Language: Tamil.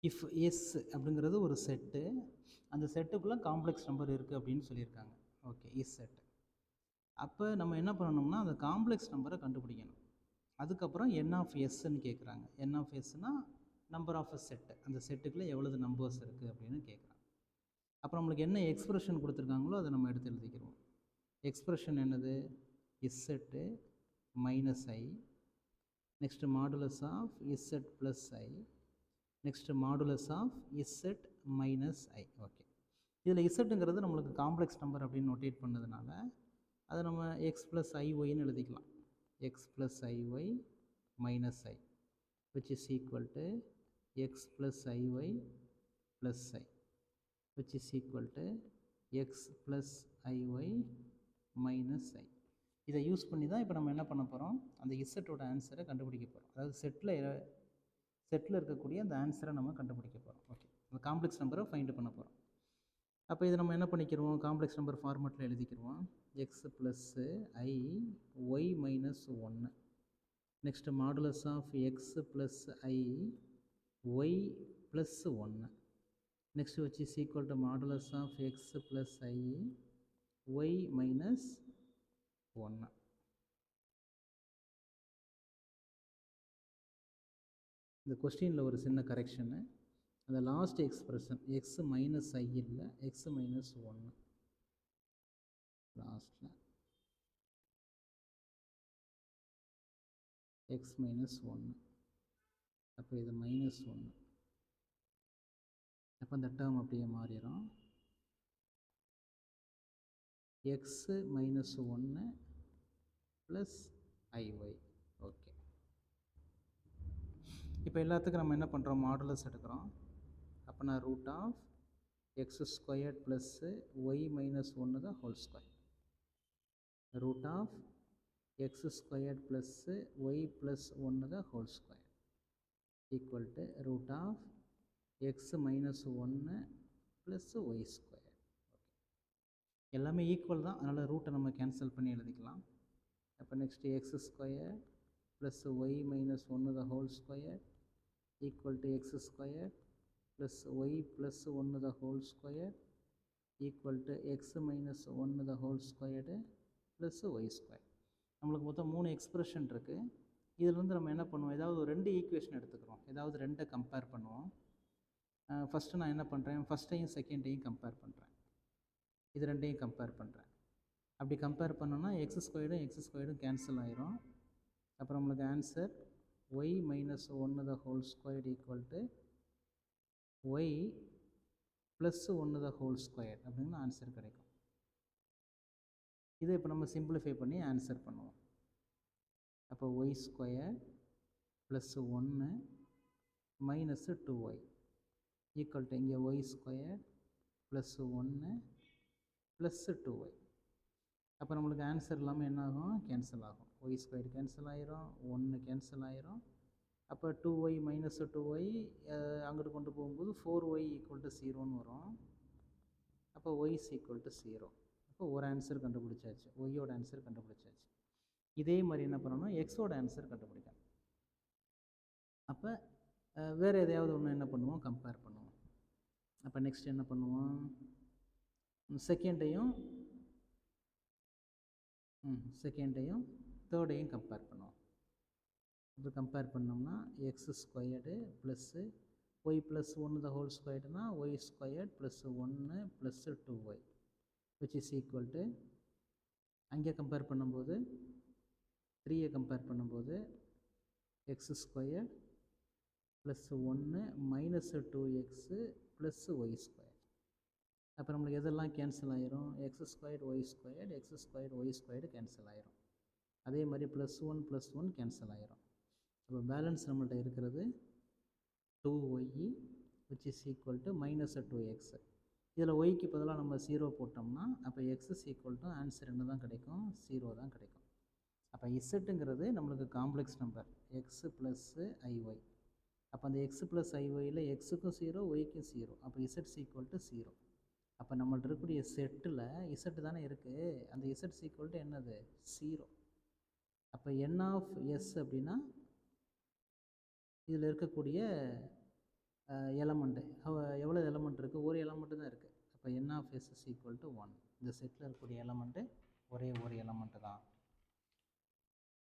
இஃப் எஸ் அப்படிங்கிறது ஒரு செட்டு, அந்த செட்டுக்குள்ளே காம்ப்ளெக்ஸ் நம்பர் இருக்குது அப்படின்னு சொல்லியிருக்காங்க. Okay, is set. அப்போ நம்ம என்ன பண்ணணும்னா அந்த காம்ப்ளெக்ஸ் நம்பரை கண்டுபிடிக்கணும். அதுக்கப்புறம் என் ஆஃப் எஸ்ன்னு கேட்குறாங்க. என் ஆஃப் எஸ்னால் நம்பர் ஆஃப் அ செட்டு, அந்த செட்டுக்குள்ளே எவ்வளவு நம்பர்ஸ் இருக்குது அப்படின்னு கேட்குறாங்க. அப்புறம் நம்மளுக்கு என்ன எக்ஸ்பிரஷன் கொடுத்துருக்காங்களோ அதை நம்ம எடுத்து எழுதிக்கிறோம். எக்ஸ்பிரஷன் என்னது? Is z minus i, next modulus of is z plus i, next modulus of z minus i. Okay, இதில் இசட்டுங்கிறது நம்மளுக்கு காம்ப்ளெக்ஸ் நம்பர் அப்படின்னு நோட்டேட் பண்ணதுனால அதை நம்ம எக்ஸ் ப்ளஸ் ஐஒய்னு எழுதிக்கலாம். X plus I Y minus I which is equal to X plus I Y plus I which is equal to X plus I Y minus I. இதை யூஸ் பண்ணி தான் இப்போ நம்ம என்ன பண்ண போகிறோம், அந்த இசட்டோட ஆன்சரை கண்டுபிடிக்க போகிறோம். அதாவது செட்டில் இருக்கக்கூடிய அந்த ஆன்சரை நம்ம கண்டுபிடிக்க போகிறோம். ஓகே, அந்த காம்ப்ளெக்ஸ் நம்பரை ஃபைண்ட் பண்ண போகிறோம். அப்போ இதை நம்ம என்ன பண்ணிக்கிறோம், காம்ப்ளெக்ஸ் நம்பர் ஃபார்மேட்டில் எழுதிக்கிறோம். X plus i y minus ஒன்று, next modulus of x plus i y plus ஒன்று, next which is equal to modulus of x plus I y minus 1. இந்த கொஸ்டினில் ஒரு சின்ன கரெக்ஷனு, அந்த லாஸ்ட் எக்ஸ்பிரஷன் எக்ஸ் மைனஸ் ஐ இல்லை, எக்ஸ் மைனஸ் ஒன்று லாஸ்ட்டில் எக்ஸ் மைனஸ் ஒன்று. அப்போ இது மைனஸ் ஒன்று. அப்போ அந்த டேர்ம் அப்படியே மாறிடும். எக்ஸு மைனஸ் ஒன்று ப்ளஸ் ஐஒய். ஓகே, இப்போ எல்லாத்துக்கும் நம்ம என்ன பண்ணுறோம், மாடுலஸ் எடுக்கிறோம். அப்போ நான் root of x squared plus y minus ஒன்று தான் whole square, root of x squared plus Y plus ஒன்று தான் whole square equal to root of x minus ஒன்று ப்ளஸ்ஸு ஒய் ஸ்கொயர். ஓகே, எல்லாமே ஈக்குவல் தான், அதனால் ரூட்டை நம்ம கேன்சல் பண்ணி எழுதிக்கலாம். அப்போ next x square plus y minus ஒன்று the whole square equal to X square plus Y plus ஒன்று the whole square equal to X minus ஒன்று the whole squared plus Y square. நம்மளுக்கு மொத்தம் 3 எக்ஸ்பிரஷன் இருக்குது. இதில் வந்து நம்ம என்ன பண்ணுவோம், ஏதாவது ஒரு 2 ஈக்குவேஷன் எடுத்துக்கிறோம், ஏதாவது 2 கம்பேர் பண்ணுவோம். ஃபஸ்ட்டு நான் என்ன பண்ணுறேன், ஃபஸ்ட்டையும் செகண்டையும் கம்பேர் பண்ணுறேன். இது ரெண்டையும் கம்பேர் பண்ணுறேன். அப்படி கம்பேர் பண்ணோன்னா எக்ஸ் ஸ்கொயர்டும் கேன்சல் ஆயிரும். அப்புறம் நம்மளுக்கு ஆன்சர் ஒய் மைனஸ் ஒன்று the whole square equal to y plus ஒன்று த ஹோல் ஸ்கொயர் அப்படின்னு ஆன்சர் கிடைக்கும். இதை இப்போ நம்ம சிம்பிளிஃபை பண்ணி ஆன்சர் பண்ணுவோம். அப்போ ஒய் ஸ்கொயர் ப்ளஸ் ஒன்று மைனஸு 2y ஈக்குவல் டு இங்கே ஒய் ஸ்கொயர் ப்ளஸ் ஒன்று ப்ளஸ்ஸு 2y. அப்போ நம்மளுக்கு ஆன்சர் இல்லாமல் என்ன ஆகும், கேன்சல் ஆகும். ஒய் ஸ்கொயர் கேன்சல் ஆயிரும், 1 கேன்சல் ஆயிரும். அப்போ 2y மைனஸ் 2y அங்கிட்டு கொண்டு போகும்போது 4y ஈக்குவல் டு 0ன்னு வரும். அப்போ ஒய் இஸ் ஈக்குவல் டு 0. அப்போ ஒரு ஆன்சர் கண்டுபிடிச்சாச்சு, ஒய்யோட ஆன்சர் கண்டுபிடிச்சாச்சு. இதே மாதிரி என்ன பண்ணணும், எக்ஸோட ஆன்சர் கண்டுபிடிக்கணும். அப்போ வேறு எதையாவது ஒன்று என்ன பண்ணுவோம், கம்பேர் பண்ணுவோம். அப்போ நெக்ஸ்ட் என்ன பண்ணுவோம், செகண்டையும் தேர்டையும் கம்பேர் பண்ணுவோம். இப்போ கம்பேர் பண்ணோம்னா X squared plus Y plus ஒன்று த ஹோல் ஸ்கொயர்டுனா ஒய் ஸ்கொயர்ட் ப்ளஸ் ஒன்று plus 2y which is equal to, அங்கே கம்பேர் பண்ணும்போது 3யை கம்பேர் பண்ணும்போது எக்ஸ் ஸ்கொயர் ப்ளஸ் ஒன்று minus 2x plus Y square. அப்போ நம்மளுக்கு எதெல்லாம் கேன்சல் ஆயிரும், X squared Y squared cancel ஆயிரும். அதே மாதிரி ப்ளஸ் ஒன் கேன்சல் ஆயிரும். அப்போ பேலன்ஸ் நம்மள்ட்ட இருக்கிறது 2y which is equal to minus 2x. இதில் ஒய்க்கு பதிலாக நம்ம 0 போட்டோம்னா அப்போ X is equal to answer என்ன தான் கிடைக்கும், 0 தான் கிடைக்கும். அப்போ இசட்டுங்கிறது நம்மளுக்கு காம்ப்ளெக்ஸ் நம்பர் எக்ஸ் ப்ளஸ்ஸு ஐஒய். அப்போ அந்த எக்ஸ் ப்ளஸ் ஐஒயில் எக்ஸுக்கும் 0 ஒய்க்கும் 0, அப்போ இசட்ஸ் ஈக்குவல் டு 0. அப்போ நம்மள்ட்ட இருக்கக்கூடிய செட்டில் இசட்டு தானே இருக்குது, அந்த இசட்ஸ் ஈக்குவல் டு என்னது, 0. அப்போ என் ஆஃப் எஸ் அப்படின்னா இதில் இருக்கக்கூடிய எலமெண்ட்டு எவ்வளோ எலமெண்ட் இருக்குது? ஒரு எலமெண்ட்டு தான் இருக்குது. அப்போ n of s is equal to 1. இந்த செட்டில் இருக்கக்கூடிய எலமெண்ட்டு ஒரே ஒரு எலமெண்ட்டு தான்.